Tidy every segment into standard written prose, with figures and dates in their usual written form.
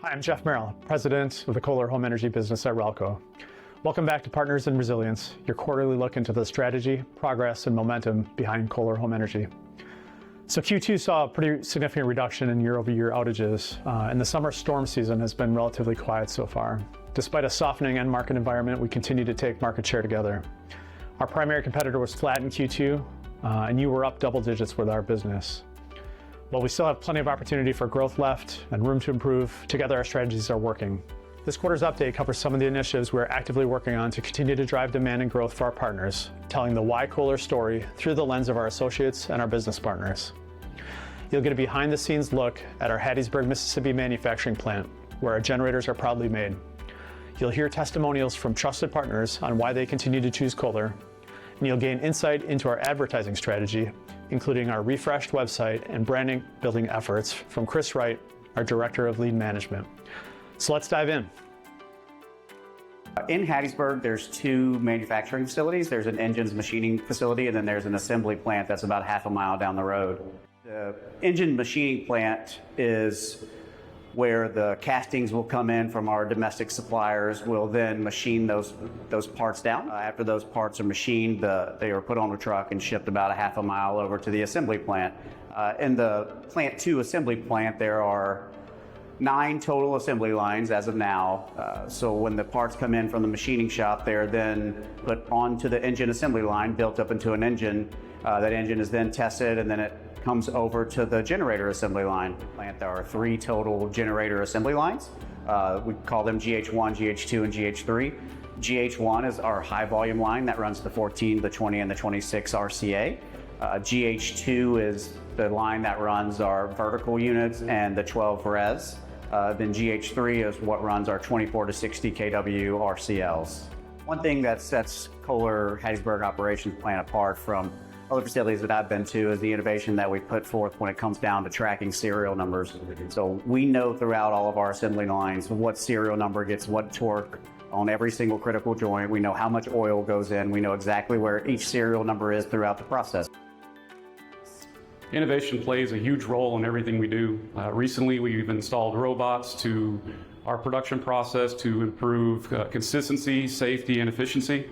Hi, I'm Jeff Merrill, President of the Kohler Home Energy business at Relco. Welcome back to Partners in Resilience, your quarterly look into the strategy, progress, and momentum behind Kohler Home Energy. So Q2 saw a pretty significant reduction in year-over-year outages, and the summer storm season has been relatively quiet so far. Despite a softening end market environment, we continue to take market share together. Our primary competitor was flat in Q2, and you were up double digits with our business. While we still have plenty of opportunity for growth left and room to improve, together our strategies are working. This quarter's update covers some of the initiatives we're actively working on to continue to drive demand and growth for our partners, telling the why Kohler story through the lens of our associates and our business partners. You'll get a behind-the-scenes look at our Hattiesburg, Mississippi manufacturing plant, where our generators are proudly made. You'll hear testimonials from trusted partners on why they continue to choose Kohler, and you'll gain insight into our advertising strategy, including our refreshed website and branding building efforts from Chris Wright, our Director of Lead Management. So let's dive in. In Hattiesburg, there's two manufacturing facilities. There's an engines machining facility, and then there's an assembly plant that's about half a mile down the road. The engine machining plant is where the castings will come in from our domestic suppliers. We'll then machine those parts down. After those parts are machined, they are put on a truck and shipped about a half a mile over to the assembly plant. In the Plant 2 assembly plant, there are 9 total assembly lines as of now. So when the parts come in from the machining shop, they're then put onto the engine assembly line, built up into an engine. That engine is then tested, and then it comes over to the generator assembly line. There are 3 total generator assembly lines. We call them GH1, GH2, and GH3. GH1 is our high volume line that runs the 14, the 20, and the 26 RCA. GH2 is the line that runs our vertical units and the 12 res. Then GH3 is what runs our 24 to 60 kW RCLs. One thing that sets Kohler Hattiesburg operations plant apart from other facilities that I've been to is the innovation that we put forth when it comes down to tracking serial numbers. So we know throughout all of our assembly lines what serial number gets what torque on every single critical joint. We know how much oil goes in. We know exactly where each serial number is throughout the process. Innovation plays a huge role in everything we do. Recently, we've installed robots to our production process to improve consistency, safety, and efficiency.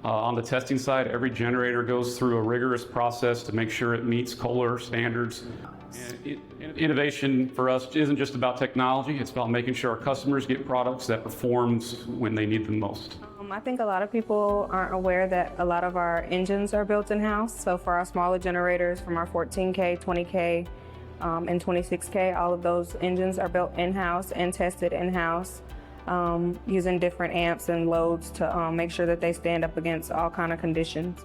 On the testing side, every generator goes through a rigorous process to make sure it meets Kohler standards. Innovation for us isn't just about technology, it's about making sure our customers get products that performs when they need them most. I think a lot of people aren't aware that a lot of our engines are built in-house. So for our smaller generators, from our 14K, 20K, and 26K, all of those engines are built in-house and tested in-house. Using different amps and loads to make sure that they stand up against all kind of conditions.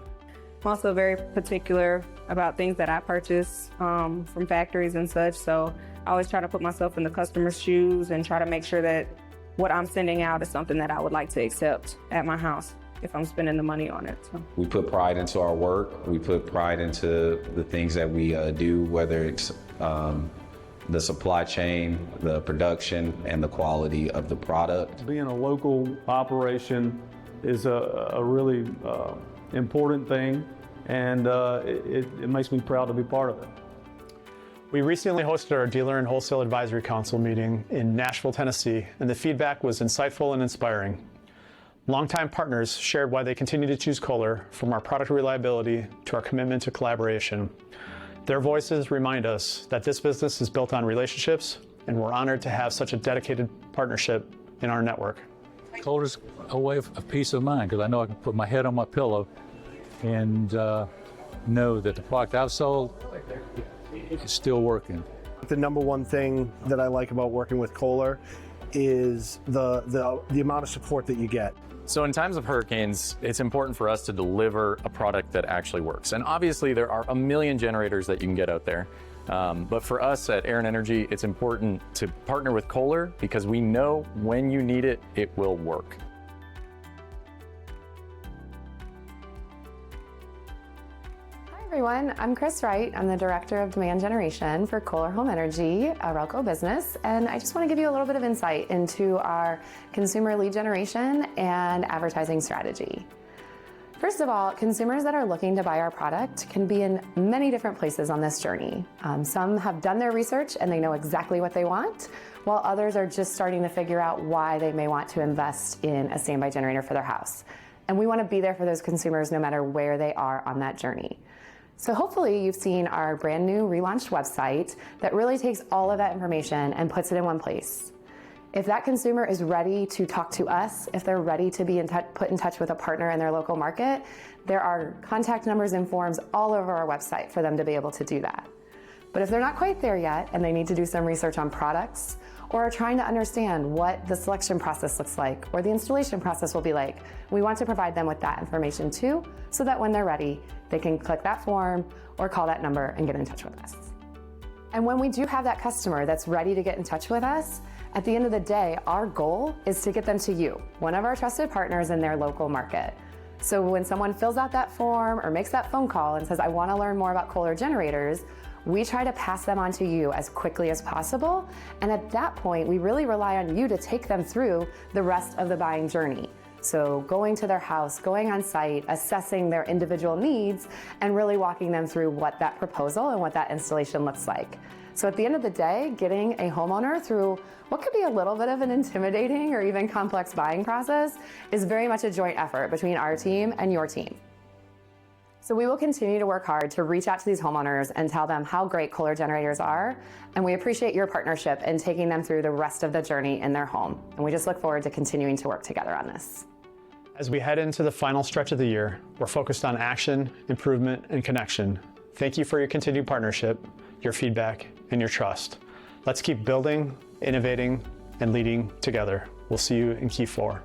I'm also very particular about things that I purchase from factories and such, so I always try to put myself in the customer's shoes and try to make sure that what I'm sending out is something that I would like to accept at my house if I'm spending the money on it. So. We put pride into our work. We put pride into the things that we do, whether it's the supply chain, the production, and the quality of the product. Being a local operation is a really important thing, and it makes me proud to be part of it. We recently hosted our Dealer and Wholesale Advisory Council meeting in Nashville, Tennessee, and the feedback was insightful and inspiring. Longtime partners shared why they continue to choose Kohler, from our product reliability to our commitment to collaboration. Their voices remind us that this business is built on relationships, and we're honored to have such a dedicated partnership in our network. Kohler's a way of peace of mind, because I know I can put my head on my pillow and know that the product I've sold is still working. The number one thing that I like about working with Kohler is the amount of support that you get. So in times of hurricanes, it's important for us to deliver a product that actually works. And obviously there are a million generators that you can get out there. But for us at Aaron Energy, it's important to partner with Kohler because we know when you need it, it will work. Everyone, I'm Chris Wright. I'm the Director of Demand Generation for Kohler Home Energy, a Relco business, and I just want to give you a little bit of insight into our consumer lead generation and advertising strategy. First of all, consumers that are looking to buy our product can be in many different places on this journey. Some have done their research and they know exactly what they want, while others are just starting to figure out why they may want to invest in a standby generator for their house. And we want to be there for those consumers no matter where they are on that journey. So hopefully you've seen our brand new relaunched website that really takes all of that information and puts it in one place. If that consumer is ready to talk to us, if they're ready to be put in touch with a partner in their local market, there are contact numbers and forms all over our website for them to be able to do that. But if they're not quite there yet and they need to do some research on products or are trying to understand what the selection process looks like or the installation process will be like, we want to provide them with that information too, so that when they're ready, they can click that form or call that number and get in touch with us. And when we do have that customer that's ready to get in touch with us, at the end of the day, our goal is to get them to you, one of our trusted partners in their local market. So when someone fills out that form or makes that phone call and says, I want to learn more about Kohler generators, we try to pass them on to you as quickly as possible. And at that point, we really rely on you to take them through the rest of the buying journey. So going to their house, going on site, assessing their individual needs, and really walking them through what that proposal and what that installation looks like. So at the end of the day, getting a homeowner through what could be a little bit of an intimidating or even complex buying process is very much a joint effort between our team and your team. So we will continue to work hard to reach out to these homeowners and tell them how great Kohler generators are, and we appreciate your partnership in taking them through the rest of the journey in their home. And we just look forward to continuing to work together on this. As we head into the final stretch of the year, we're focused on action, improvement, and connection. Thank you for your continued partnership, your feedback, and your trust. Let's keep building, innovating, and leading together. We'll see you in Q4.